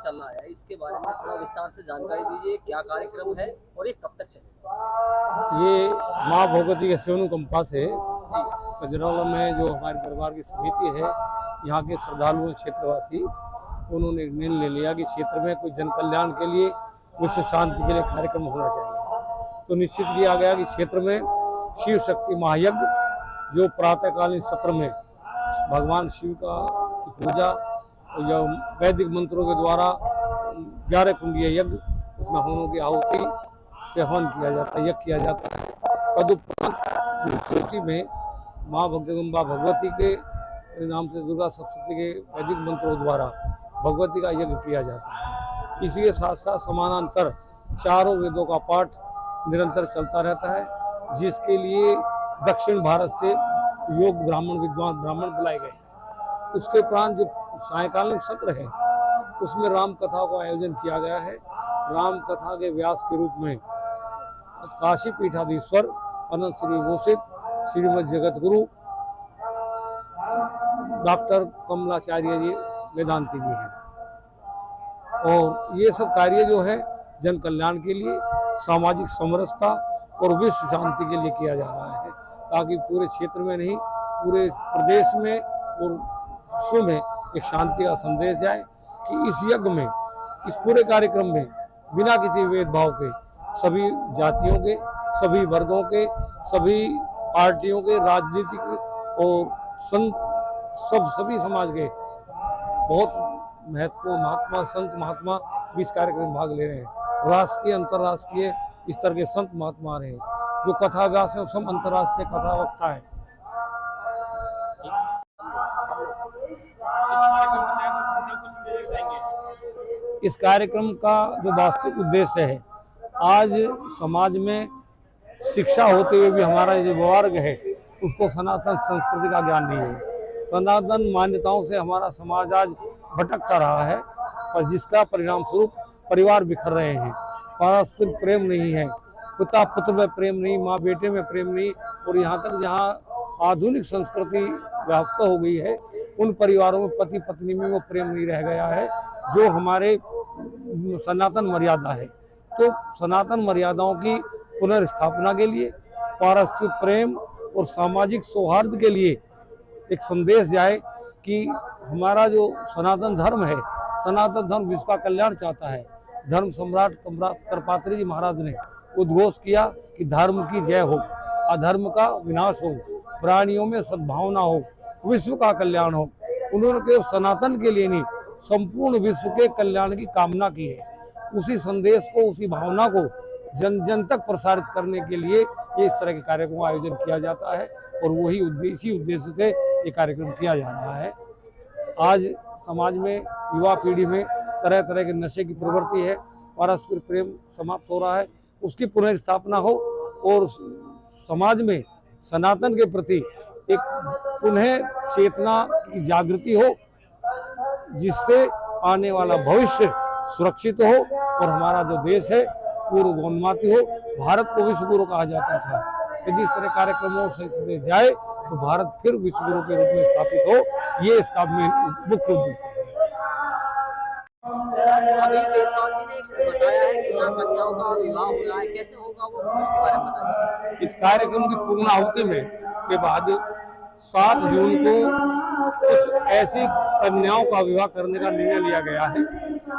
चल रहा है, इसके बारे में थोड़ा विस्तार से जानकारी दीजिए। क्या कार्यक्रम है और ये कब तक चलेगा? ये माँ भगवती के सेवन कंपा से कजरौला में जो हमारे दरबार की समिति है, यहाँ के श्रद्धालुओं क्षेत्रवासी, उन्होंने निर्णय ले लिया कि क्षेत्र में कोई जन कल्याण के लिए, विश्व शांति के लिए कार्यक्रम होना चाहिए। तो निश्चित किया गया कि क्षेत्र में शिव शक्ति महायज्ञ, जो प्रातःकालीन सत्र में भगवान शिव का पूजा और जो वैदिक मंत्रों के द्वारा 11 कुंडीय यज्ञ, उसमें होमों की आहुति से हवन किया जाता है, यज्ञ किया जाता है। तदुपरांत में माँ जगदम्बा भगवती के नाम से दुर्गा सप्तशती के वैदिक मंत्रों द्वारा भगवती का यज्ञ किया जाता है। इसी के साथ साथ समानांतर चारों वेदों का पाठ निरंतर चलता रहता है, जिसके लिए दक्षिण भारत से योग ब्राह्मण विद्वान ब्राह्मण बुलाए गए। उसके उपरांत जो सायंकालीन सत्र है, उसमें राम कथा का आयोजन किया गया है। राम कथा के व्यास के रूप में काशी पीठाधीश्वर अनंत श्री भूषित श्रीमद जगत गुरु डॉक्टर कमलाचार्य जी वेदांती जी हैं। और ये सब कार्य जो है जन कल्याण के लिए, सामाजिक समरसता और विश्व शांति के लिए किया जा रहा है, ताकि पूरे क्षेत्र में नहीं, पूरे प्रदेश में और विश्व में एक शांति का संदेश जाए कि इस यज्ञ में, इस पूरे कार्यक्रम में बिना किसी भेदभाव के सभी जातियों के, सभी वर्गों के, सभी पार्टियों के, राजनीतिक और सभी समाज के बहुत महत्वपूर्ण महात्मा, संत महात्मा भी इस कार्यक्रम में भाग ले रहे हैं। राष्ट्रीय अंतर्राष्ट्रीय स्तर के संत महात्मा आ रहे हैं। जो कथा व्यास है, सब अंतर्राष्ट्रीय कथा वक्ता है। इस कार्यक्रम का जो वास्तविक उद्देश्य है, आज समाज में शिक्षा होते हुए भी हमारा जो वर्ग है, उसको सनातन संस्कृति का ज्ञान नहीं है। सनातन मान्यताओं से हमारा समाज आज भटकता रहा है, और जिसका परिणाम स्वरूप परिवार बिखर रहे हैं। पारस्परिक प्रेम नहीं है, पिता पुत्र में प्रेम नहीं, माँ बेटे में प्रेम नहीं, और यहाँ तक जहाँ आधुनिक संस्कृति व्याप्त हो गई है, उन परिवारों में पति पत्नी में वो प्रेम नहीं रह गया है, जो हमारे सनातन मर्यादा है। तो सनातन मर्यादाओं की पुनर्स्थापना के लिए, पारस्परिक प्रेम और सामाजिक सौहार्द के लिए एक संदेश जाए कि हमारा जो सनातन धर्म है, सनातन धर्म विश्व का कल्याण चाहता है। धर्म सम्राट करपात्री जी महाराज ने उद्घोष किया कि धर्म की जय हो, अधर्म का विनाश हो, प्राणियों में सद्भावना हो, विश्व का कल्याण हो। उन्होंने केवल सनातन के लिए नहीं, संपूर्ण विश्व के कल्याण की कामना की है। उसी संदेश को, उसी भावना को जन जन तक प्रसारित करने के लिए ये इस तरह के कार्यक्रम का आयोजन किया जाता है, और वही इसी उद्देश्य से ये कार्यक्रम किया जा रहा है। आज समाज में, युवा पीढ़ी में तरह तरह के नशे की प्रवृत्ति है, पारस्परिक प्रेम समाप्त हो रहा है, उसकी पुनर्स्थापना हो और समाज में सनातन के प्रति एक पुनः चेतना की जागृति हो, जिससे आने वाला भविष्य सुरक्षित हो और हमारा जो देश है पूर्वोन्नति हो। भारत को विश्व गुरु कहा जाता था, यदि इस तरह कार्यक्रमों से जाए तो भारत फिर विश्व गुरु के रूप में स्थापित हो। ये इसका मुख्य उद्देश्य है। अभी वेदपाल जी ने बताया है कि यहाँ कन्याओं का विवाह हो रहा है, कैसे होगा वो उसके बारे में बताइए। इस कार्यक्रम की पूर्णाहुति में के बाद 7 जून को कुछ ऐसी कन्याओं का विवाह करने का निर्णय लिया गया है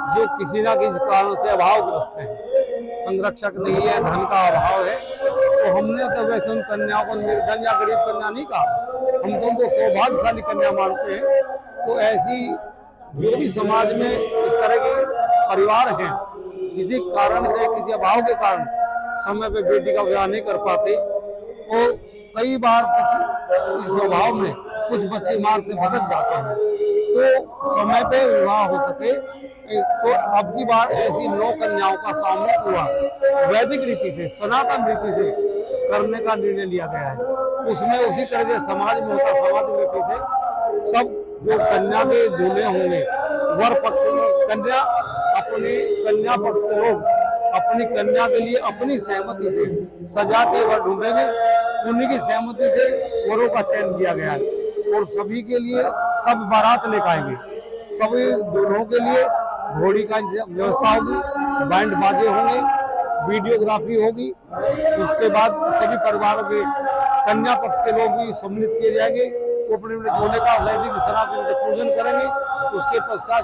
जो किसी न किसी कारण से अभावग्रस्त है, संरक्षक नहीं है, धन का अभाव है। तो हमने तो वैसे उन कन्याओं को निर्धन या गरीब कन्या नहीं कहा, हम तो उनको सौभाग्यशाली कन्या मानते हैं। तो ऐसी जो भी समाज में इस तरह के परिवार हैं, किसी कारण से, किसी अभाव के कारण समय पे बेटी का विवाह नहीं कर पाते, और कई बार कुछ इस अभाव में कुछ बच्चे मार से भटक जाते हैं, तो समय पे विवाह हो सके, तो अब की बार ऐसी 9 कन्याओं का सामूहिक हुआ वैदिक रीति से, सनातन रीति से करने का निर्णय लिया गया है। उसमें उसी तरह से समाज में होता, सामाजिक रीति से सब जो कन्या के दूल्हे होंगे, वर पक्ष में कन्या, अपने कन्या पक्ष के लोग अपनी कन्या के लिए अपनी सहमति से सजाते वर ढूंढेंगे, उन्हीं की सहमति से वरों का चयन किया गया है। और सभी के लिए सब बारात लेकर आएंगे, सभी दूल्हों के लिए घोड़ी का व्यवस्था होगी, बैंड बाजे होंगे, वीडियोग्राफी होगी। उसके बाद सभी परिवारों के कन्या पक्ष के लोग भी सम्मिलित किए जाएंगे, वो अपने अपने झोले का वैदिक सनातन पूजन करेंगे। उसके पश्चात